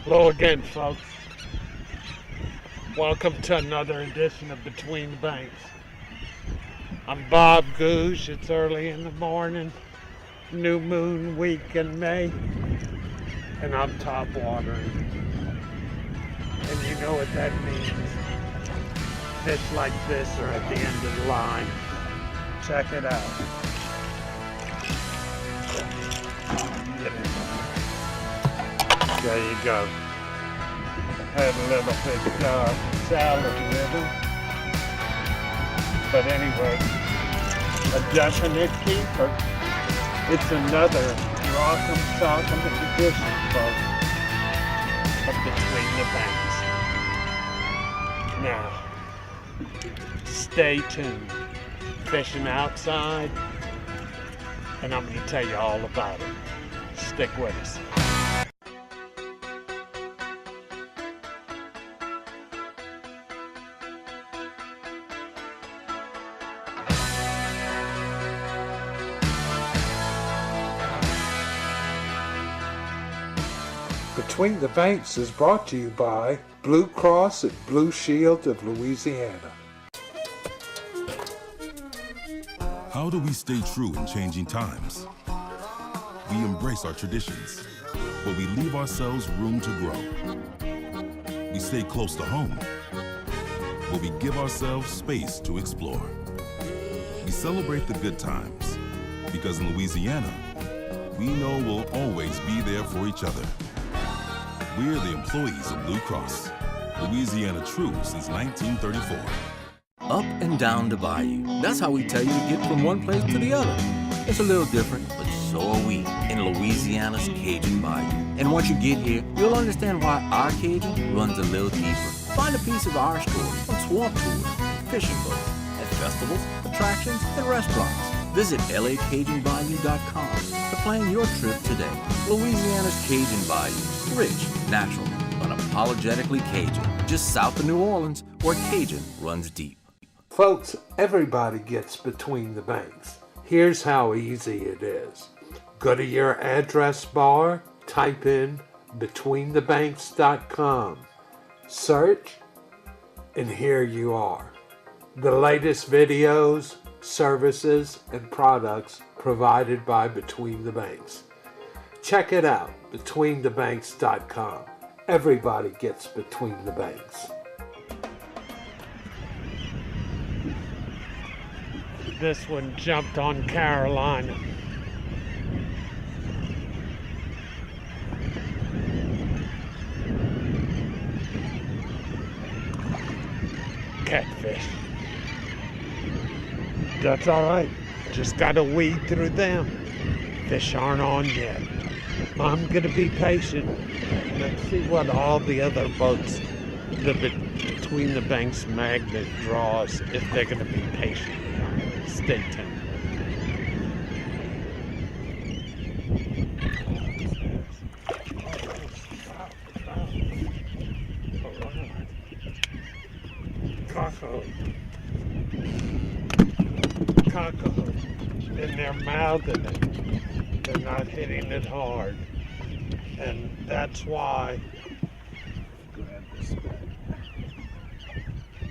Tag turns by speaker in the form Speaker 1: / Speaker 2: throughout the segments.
Speaker 1: Hello again, folks. Welcome to another edition of Between the Banks. I'm Bob Goose. It's early in the morning, new moon week in May, and I'm top watering. And you know what that means. Fish like this are at the end of the line. Check it out. There you go. Had a little bit salad with them. But anyway, a definite keeper. It's another rock'em sock'em edition, folks, of Between the Banks. Now, stay tuned. Fishing outside, and I'm going to tell you all about it. Stick with us.
Speaker 2: Between the Banks is brought to you by Blue Cross and Blue Shield of Louisiana.
Speaker 3: How do we stay true in changing times? We embrace our traditions, but we leave ourselves room to grow. We stay close to home, but we give ourselves space to explore. We celebrate the good times, because in Louisiana, we know we'll always be there for each other. We're the employees of Blue Cross, Louisiana True since 1934.
Speaker 4: Up and down the bayou. That's how we tell you to get from one place to the other. It's a little different, but so are we in Louisiana's Cajun Bayou. And once you get here, you'll understand why our Cajun runs a little deeper. Find a piece of our story on swamp tours, fishing boats, at festivals, attractions, and restaurants. Visit lacajunbayou.com to plan your trip today. Louisiana's Cajun Bayou. Rich, natural, unapologetically Cajun. Just south of New Orleans, where Cajun runs deep.
Speaker 2: Folks, everybody gets Between the Banks. Here's how easy it is. Go to your address bar, type in betweenthebanks.com, search, and here you are. The latest videos, services, and products provided by Between the Banks. Check it out, betweenthebanks.com. Everybody gets Between the Banks.
Speaker 1: This one jumped on Carolina. Catfish. That's all right. Just gotta weed through them. Fish aren't on yet. I'm gonna be patient. Let's see what all the other boats, the Between the Banks magnet draws, if they're gonna be patient. Stay tuned. Cockle. And they're mouthing it. They're not hitting it hard. And that's why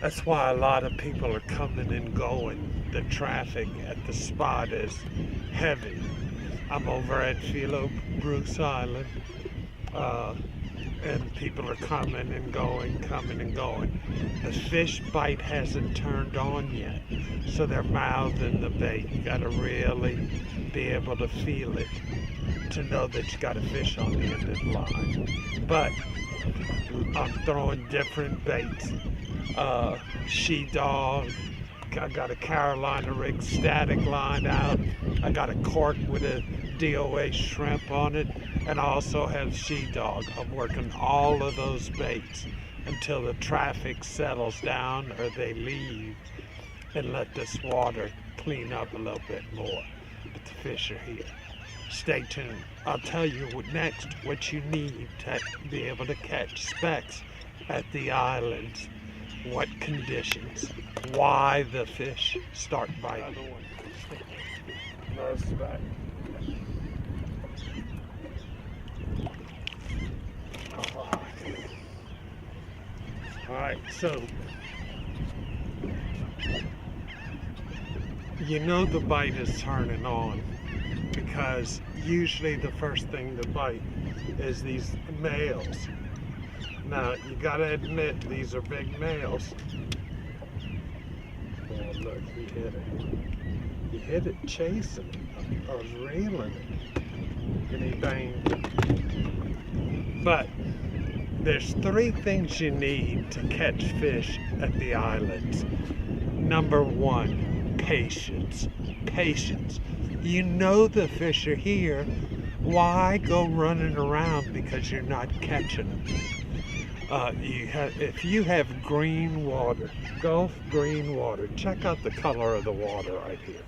Speaker 1: a lot of people are coming and going. The traffic at the spot is heavy. I'm over at Philo Bruse Island, and people are coming and going. The fish bite hasn't turned on yet, so they're mouthing the bait. You gotta really be able to feel it to know that you got a fish on the end of the line. But I'm throwing different baits. She-dog. I got a Carolina rig static line out. I got a cork with a DOA shrimp on it, and I also have she-dog. I'm working all of those baits until the traffic settles down or they leave, and let this water clean up a little bit more. But the fish are here. Stay tuned. I'll tell you next what you need to be able to catch specks at the islands. What conditions, why the fish start biting. No speck. All right. Alright, so you know the bite is turning on because usually the first thing to bite is these males. Now you gotta admit these are big males. Oh look, he hit it. He hit it chasing it. I was reeling it. And he banged it. But there's 3 things you need to catch fish at the islands. Number 1, patience. Patience. You know the fish are here. Why go running around because you're not catching them? If you have green water, Gulf green water, check out the color of the water right here.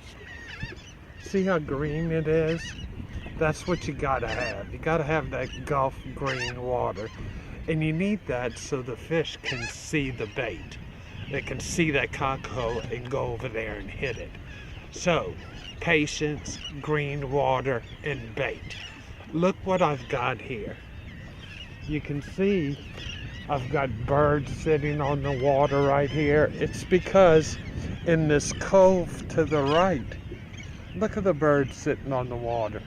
Speaker 1: See how green it is? That's what you gotta have. You gotta have that Gulf green water. And you need that so the fish can see the bait. They can see that cockle and go over there and hit it. So, patience, green water, and bait. Look what I've got here. You can see I've got birds sitting on the water right here. It's because in this cove to the right, look at the birds sitting on the water.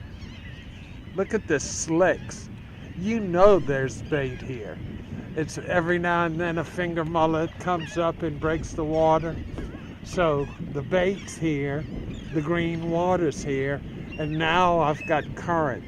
Speaker 1: Look at the slicks. You know there's bait here. It's every now and then a finger mullet comes up and breaks the water. So the bait's here, the green water's here, and now I've got current.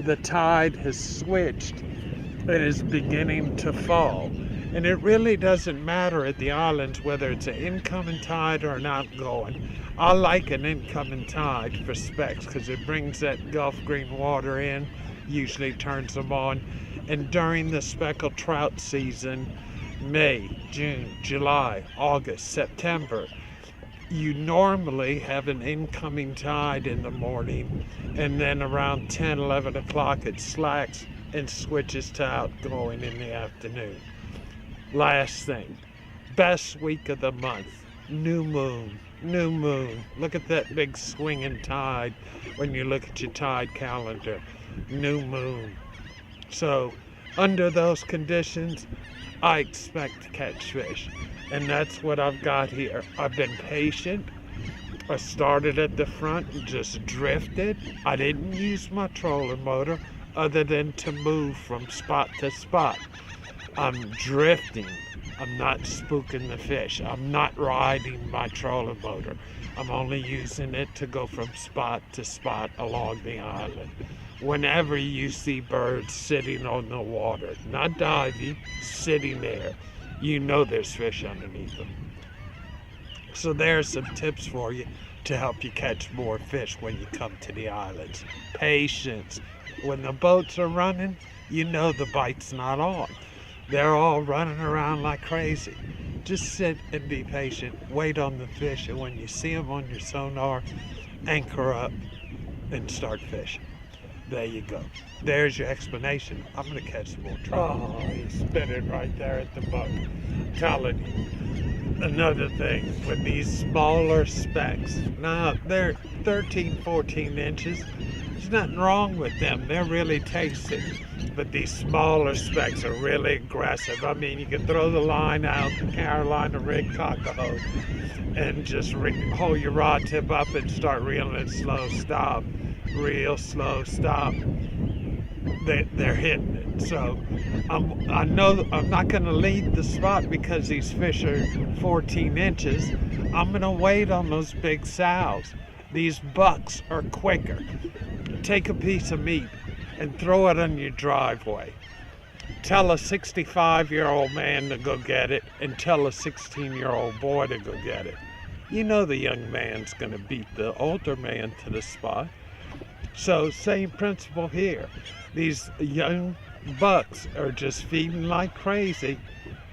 Speaker 1: The tide has switched. It is beginning to fall. And it really doesn't matter at the islands whether it's an incoming tide or an outgoing. I like an incoming tide for specks because it brings that Gulf green water in, usually turns them on. And during the speckled trout season, May, June, July, August, September, you normally have an incoming tide in the morning, and then around 10, 11 o'clock it slacks and switches to outgoing in the afternoon. Last thing, best week of the month, new moon, new moon. Look at that big swinging tide when you look at your tide calendar, new moon. So under those conditions, I expect to catch fish. And that's what I've got here. I've been patient. I started at the front and just drifted. I didn't use my trolling motor other than to move from spot to spot. I'm drifting. I'm not spooking the fish. I'm not riding my trolling motor. I'm only using it to go from spot to spot along the island. Whenever you see birds sitting on the water, not diving, sitting there, you know there's fish underneath them. So there's some tips for you to help you catch more fish when you come to the islands. Patience. When the boats are running, you know the bite's not on. They're all running around like crazy. Just sit and be patient. Wait on the fish, and when you see them on your sonar, anchor up and start fishing. There you go. There's your explanation. I'm going to catch some more trout. Oh, he's spinning right there at the boat. Telling you. Another thing, with these smaller specks, now they're 13, 14 inches. There's nothing wrong with them. They're really tasty. But these smaller specks are really aggressive. I mean, you can throw the line out, the Carolina rig cockahole, and just hold your rod tip up and start reeling it slow, stop. Real slow, stop. They're hitting it. So I know I'm not going to lead the spot because these fish are 14 inches. I'm going to wait on those big sows. These bucks are quicker. Take a piece of meat and throw it on your driveway. Tell a 65-year-old man to go get it and tell a 16-year-old boy to go get it. You know the young man's going to beat the older man to the spot. So same principle here. These young bucks are just feeding like crazy,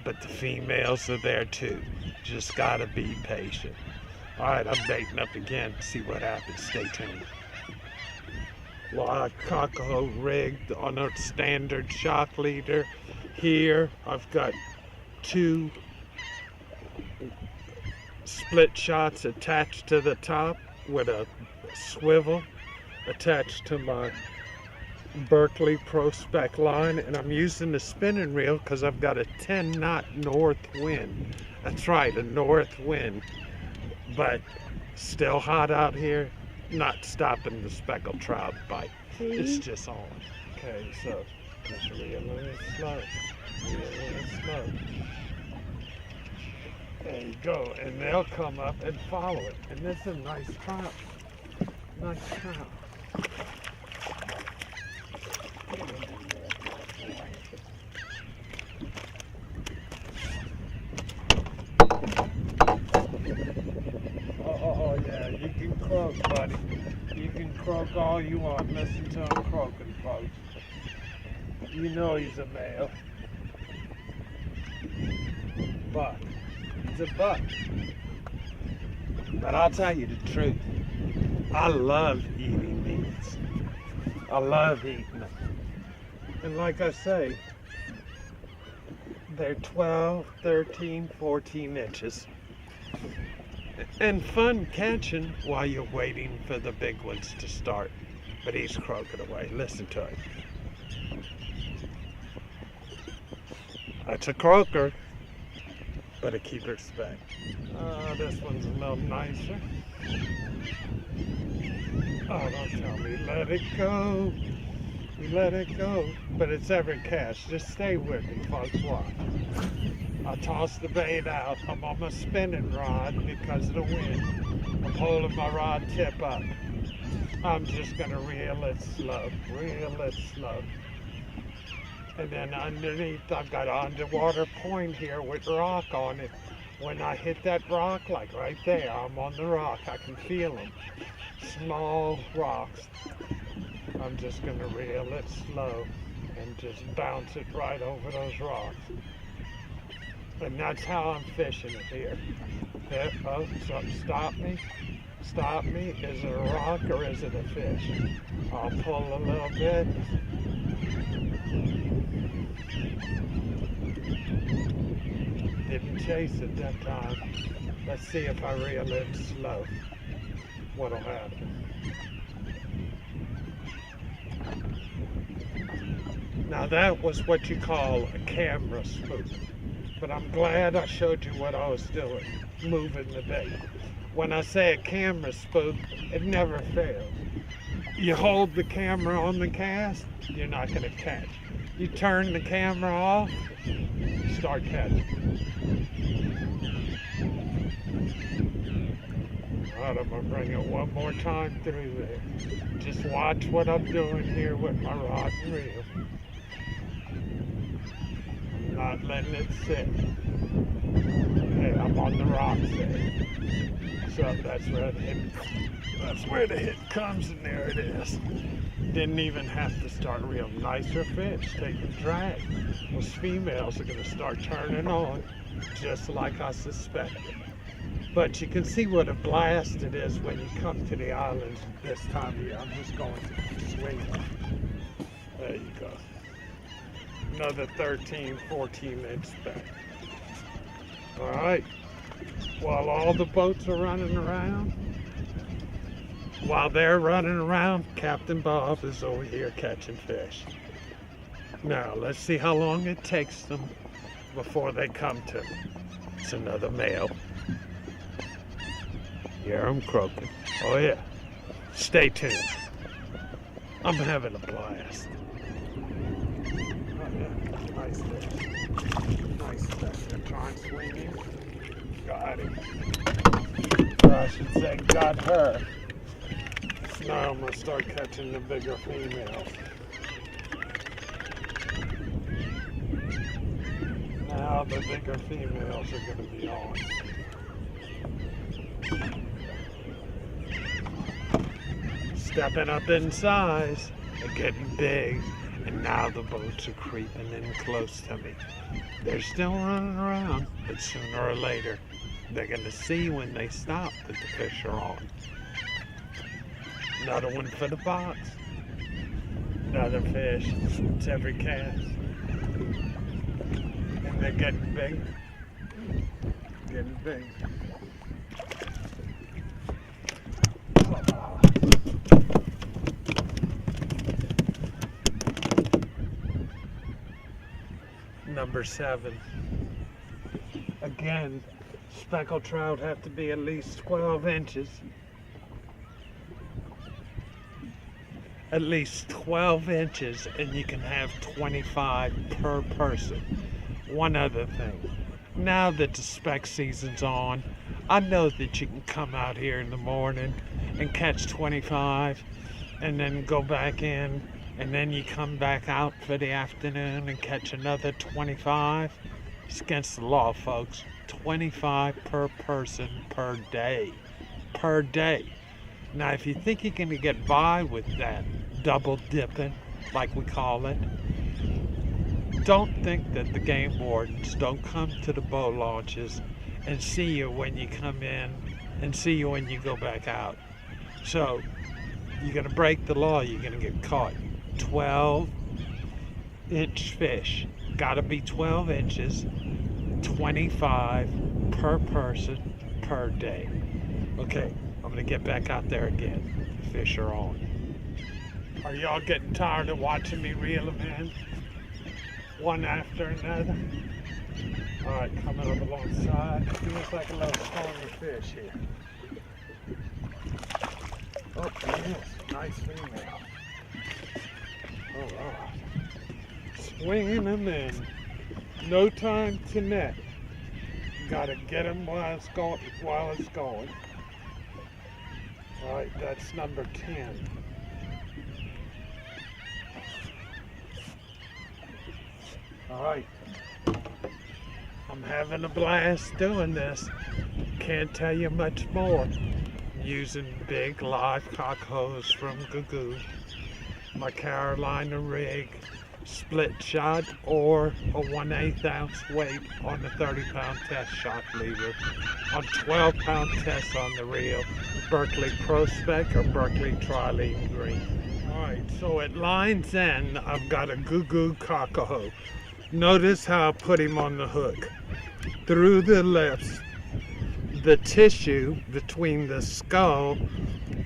Speaker 1: but the females are there too. Just gotta be patient. All right, I'm baiting up again. See what happens. Stay tuned. Well, cockahole rigged on a standard shock leader. Here I've got 2 split shots attached to the top with a swivel attached to my Berkeley Pro Speck line, and I'm using the spinning reel because I've got a 10-knot north wind. That's right, a north wind. But still hot out here, not stopping the speckled trout bite. It's just on. Okay, so just reel it slow. Reel it slow. There you go, and they'll come up and follow it. And this is a nice trout. Nice trout. Oh yeah, you can croak, buddy. You can croak all you want. Listen to him croaking, folks. You know he's a male. Buck. He's a buck. But I'll tell you the truth. I love eating meats. I love eating them. And like I say, they're 12, 13, 14 inches. And fun catching while you're waiting for the big ones to start. But he's croaking away. Listen to it. That's a croaker, but a keeper speck. This one's a little nicer. Oh, don't tell me, let it go. Let it go. But it's every cast. Just stay with me, folks. Watch. I toss the bait out. I'm on my spinning rod because of the wind. I'm holding my rod tip up. I'm just going to reel it slow. Reel it slow. And then underneath, I've got an underwater point here with rock on it. When I hit that rock, like right there, I'm on the rock. I can feel them. Small rocks. I'm just going to reel it slow and just bounce it right over those rocks. And that's how I'm fishing it here. There, oh, something stop me. Stop me. Is it a rock or is it a fish? I'll pull a little bit. Didn't chase it that time. Let's see if I reel it slow. What'll happen? Now that was what you call a camera spook. But I'm glad I showed you what I was doing, moving the bait. When I say a camera spook, it never fails. You hold the camera on the cast, you're not going to catch. You turn the camera off, start catching. All right, I'm going to bring it one more time through there. Just watch what I'm doing here with my rod and reel. Not letting it sit. Okay, I'm on the rocks there. So that's where the hit. That's where the hit comes, and there it is. Didn't even have to start real nicer fish. Take a drag. Those females are going to start turning on, just like I suspected. But you can see what a blast it is when you come to the islands this time of year. I'm just going to swing it. There you go. Another 13, 14 inch speck. All right. While all the boats are running around, while they're running around, Captain Bob is over here catching fish. Now, let's see how long it takes them before they come to me. It's another male. Here I'm croaking. Oh yeah. Stay tuned. I'm having a blast. Nice fish. Nice fish. They're trying swinging. Got him. Or I should say, got her. Now I'm going to start catching the bigger females. Now the bigger females are going to be on. Stepping up in size. They're getting big. And now the boats are creeping in close to me. They're still running around, but sooner or later, they're going to see when they stop that the fish are on. Another one for the box. Another fish. It's every cast. And they're getting big. Getting big. number 7. Again, speckled trout have to be at least 12 inches. At least 12 inches, and you can have 25 per person. One other thing, now that the speck season's on, I know that you can come out here in the morning and catch 25 and then go back in, and then you come back out for the afternoon and catch another 25. It's against the law, folks. 25 per person per day. Per day. Now, if you think you're going to get by with that double dipping, like we call it, don't think that the game wardens don't come to the boat launches and see you when you come in and see you when you go back out. So, you're going to break the law, you're going to get caught. 12-inch fish. Got to be 12 inches, 25 per person per day. Okay, I'm going to get back out there again. The fish are on. Are y'all getting tired of watching me reel them in? One after another? Alright, coming up alongside. Feels like a little stronger fish here. Oh, yes, nice female. Alright. Swinging them in. No time to net. Gotta get them while it's going. Alright, that's number 10. Alright. I'm having a blast doing this. Can't tell you much more. Using big live cock hose from Gagoo. My Carolina rig, split shot, or a 1/8 ounce weight on the 30-pound test shot lever. On 12-pound test on the reel, Berkeley Pro Speck or Berkeley Trilene Green. Alright, so at line's end, I've got a Gagoo cockahoe. Notice how I put him on the hook. Through the lips, the tissue between the skull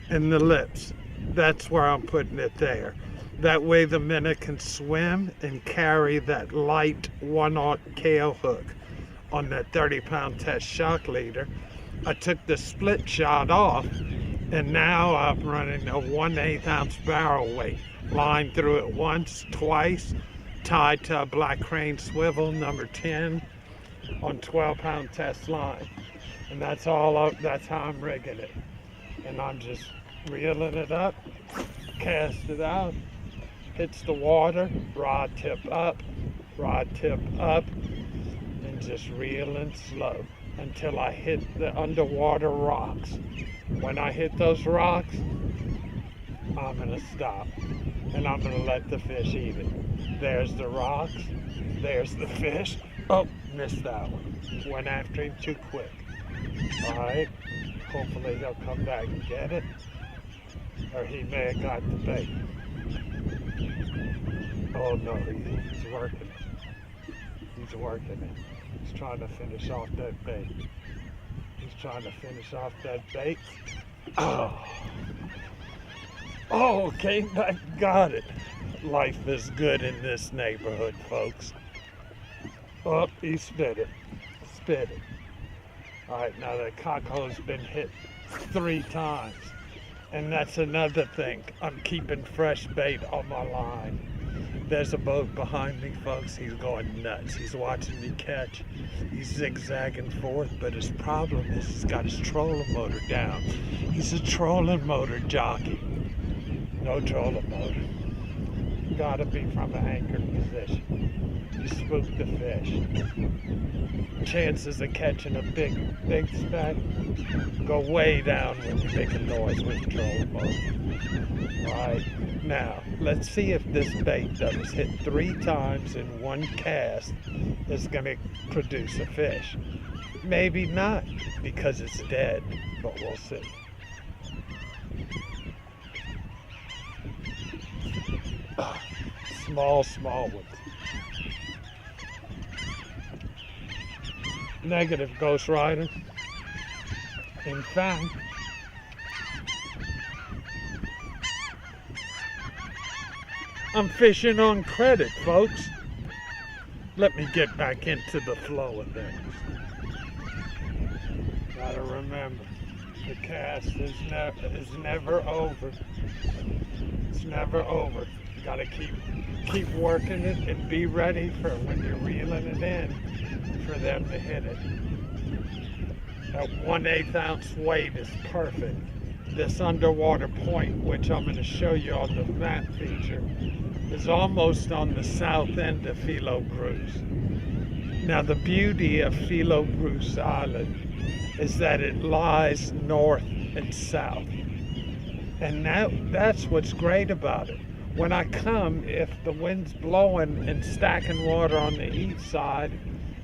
Speaker 1: and the lips. That's where I'm putting it there. That way the minnow can swim and carry that light 1/0 KO hook on that 30-pound test shock leader. I took the split shot off, and now I'm running a 1/8 ounce barrel weight. Line through it once, twice, tied to a black crane swivel number 10 on 12-pound test line. And that's all. That's how I'm rigging it. And I'm just reeling it up, cast it out, hits the water, rod tip up, and just reeling slow until I hit the underwater rocks. When I hit those rocks, I'm gonna stop and I'm gonna let the fish eat it. There's the rocks, there's the fish. Oh, missed that one. Went after him too quick. Alright, hopefully he'll come back and get it. Or he may have got the bait. Oh no, he's working it. He's working it. He's trying to finish off that bait. Oh. Oh, okay, I got it. Life is good in this neighborhood, folks. Oh, he spit it. Alright, now the cockhoe's been hit 3 times. And that's another thing. I'm keeping fresh bait on my line. There's a boat behind me, folks. He's going nuts. He's watching me catch. He's zigzagging forth, but his problem is he's got his trolling motor down. He's a trolling motor jockey. No trolling motor. Gotta be from an anchored position. You spook the fish. Chances of catching a big speck go way down when you make a noise with the trolling motor. Right, now, let's see if this bait that was hit 3 times in one cast is gonna produce a fish. Maybe not, because it's dead, but we'll see. Small ones. Negative, Ghost Rider. In fact, I'm fishing on credit, folks. let me get back into the flow of things. Gotta remember, the cast is never over. It's never over. You gotta keep working it and be ready for when you're reeling it in for them to hit it. That 1/8 ounce weight is perfect. This underwater point, which I'm going to show you on the map feature, is almost on the south end of Philo Bruse. Now the beauty of Philo Bruse Island is that it lies north and south. And that's what's great about it. When I come, if the wind's blowing and stacking water on the east side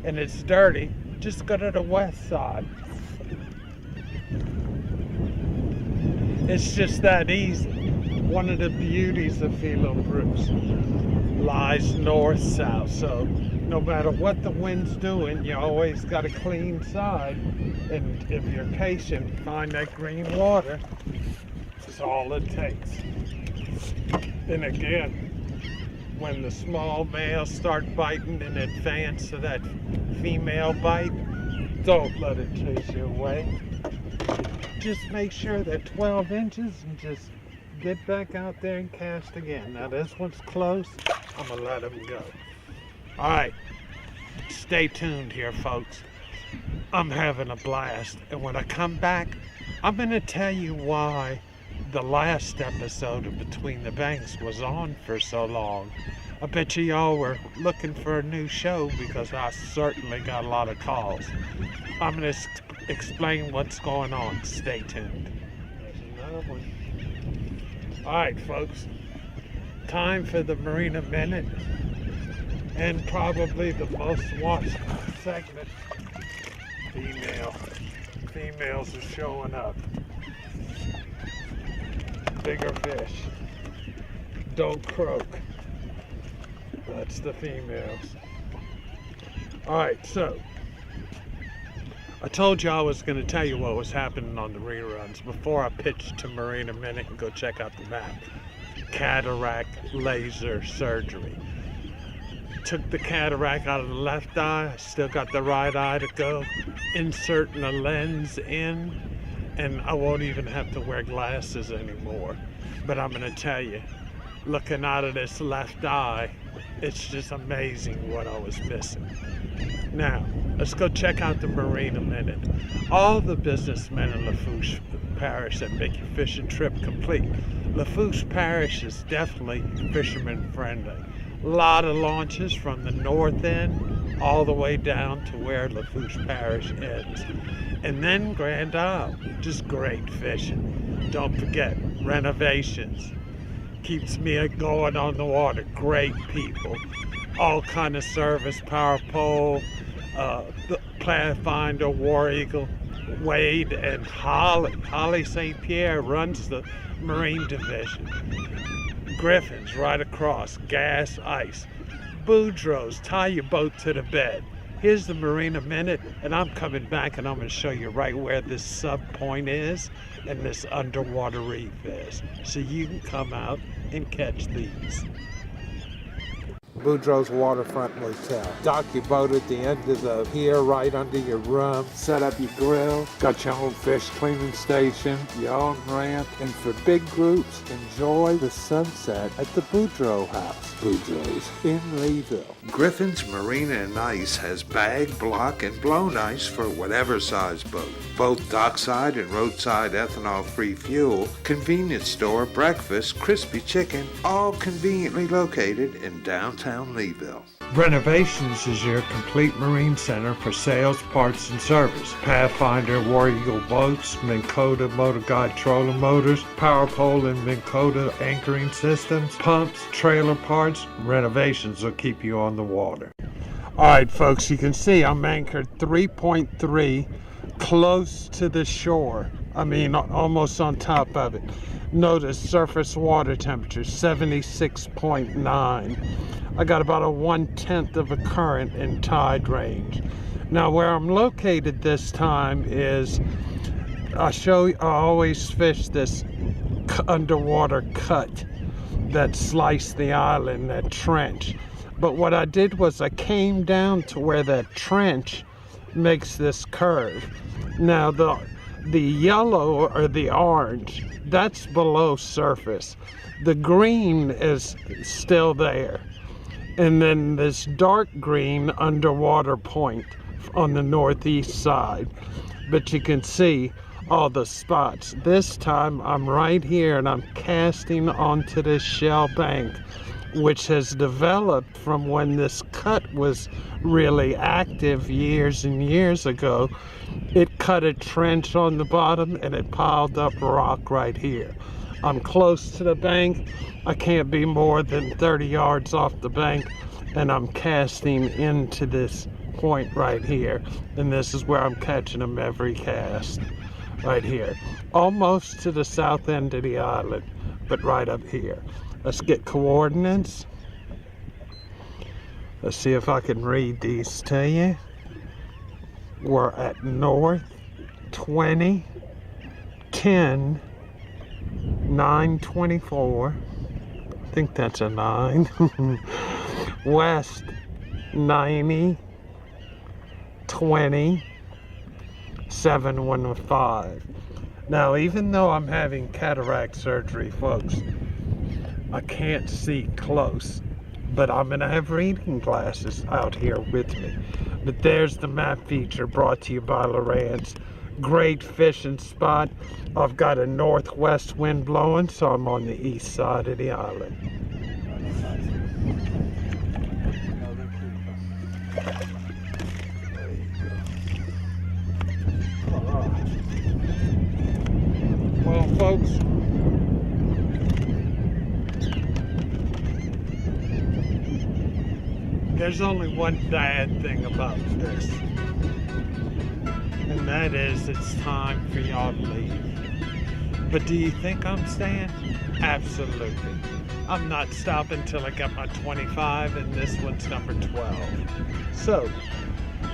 Speaker 1: and it's dirty, just go to the west side. It's just that easy. One of the beauties of Philo Bruse lies north-south, so no matter what the wind's doing, you always got a clean side, and if you're patient, find that green water. That's all it takes. And again, when the small males start biting in advance of that female bite, don't let it chase you away. Just make sure they're 12 inches and just get back out there and cast again. Now this one's close, I'm gonna let them go. All right, stay tuned here, folks. I'm having a blast, and when I come back, I'm gonna tell you why the last episode of Between the Banks was on for so long. I bet you y'all were looking for a new show because I certainly got a lot of calls. I'm gonna explain what's going on. Stay tuned. There's another one. All right, folks. Time for the Marina Minute, and probably the most watched segment. Females are showing up. Bigger fish. Don't croak. That's the females. All right, so I told you I was going to tell you what was happening on the reruns before I pitched to Marina Minute and go check out the map. Cataract laser surgery. Took the cataract out of the left eye. I still got the right eye to go. Inserting a lens in, and I won't even have to wear glasses anymore. But I'm going to tell you, looking out of this left eye, it's just amazing what I was missing. Now, let's go check out the Marina Minute. All the businessmen in Lafourche Parish that make your fishing trip complete. Lafourche Parish is definitely fisherman friendly. A lot of launches from the north end all the way down to where Lafourche Parish ends. And then Grand Isle, just great fishing. Don't forget, renovations. Keeps me going on the water. Great people. All kind of service, power pole, Planfinder, War Eagle, Wade, and Holly St. Pierre runs the Marine Division. Griffin's right across, gas, ice. Boudreaux's, tie your boat to the bed. Here's the Marina Minute, and I'm coming back and I'm going to show you right where this sub point is and this underwater reef is, so you can come out and catch these.
Speaker 2: Boudreaux's Waterfront Motel. Dock your boat at the end of the pier right under your room. Set up your grill. Got your own fish cleaning station, your own ramp. And for big groups, enjoy the sunset at the Boudreaux House. Boudreaux's in Leeville.
Speaker 5: Griffin's Marina and Ice has bag, block, and blown ice for whatever size boat. Both dockside and roadside ethanol-free fuel, convenience store, breakfast, crispy chicken, all conveniently located in downtown Leeville.
Speaker 1: Renovations is your complete marine center for sales, parts, and service. Pathfinder, War Eagle boats, Minn Kota Motor Guide trolling motors, power pole and Minn Kota anchoring systems, pumps, trailer parts. Renovations will keep you on the water. All right, folks, you can see I'm anchored 3.3 close to the shore. I mean, almost on top of it. Notice surface water temperature 76.9. I got about a 1/10 of a current in tide range. Now where I'm located this time is, I always fish this underwater cut that sliced the island, that trench. But what I did was I came down to where that trench makes this curve. Now the yellow or the orange, that's below surface. The green is still there. And then this dark green underwater point on the northeast side. But you can see all the spots. This time I'm right here and I'm casting onto this shell bank, which has developed from when this cut was really active years and years ago. It cut a trench on the bottom and it piled up rock right here. I'm close to the bank. I can't be more than 30 yards off the bank, and I'm casting into this point right here. And this is where I'm catching them every cast, right here. Almost to the south end of the island, but right up here. Let's get coordinates. Let's see if I can read these to you. We're at north 20, 10, 924. I think that's a 9. West 90, 20, 715. Now, even though I'm having cataract surgery, folks, I can't see close, but I'm gonna have reading glasses out here with me. But there's the map feature brought to you by Lawrence. Great fishing spot. I've got a northwest wind blowing, so I'm on the east side of the island. Well, folks, there's only one bad thing about this, and that is it's time for y'all to leave. But do you think I'm staying? Absolutely. I'm not stopping till I get my 25, and this one's number 12. So,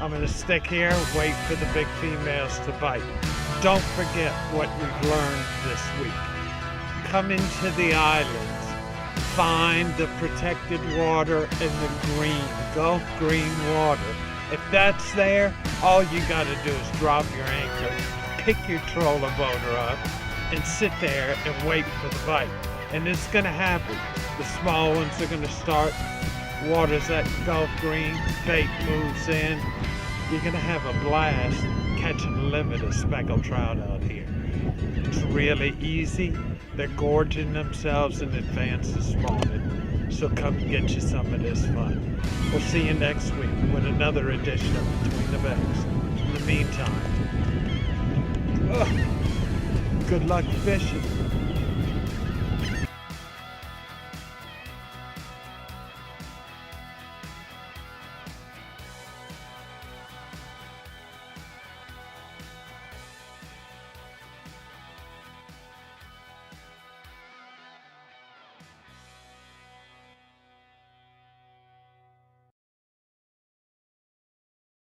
Speaker 1: I'm gonna stick here, wait for the big females to bite. Don't forget what we've learned this week. Come into the islands, find the protected water and the green, Gulf green water. If that's there, all you gotta do is drop your anchor, pick your trawler boater up, and sit there and wait for the bite. And it's gonna happen. The small ones are gonna start, water's at Gulf green, bait moves in. You're gonna have a blast catching limited speckled trout out here. It's really easy. They're gorging themselves in advance this morning. So come get you some of this fun. We'll see you next week with another edition of Between the Banks. In the meantime, good luck fishing.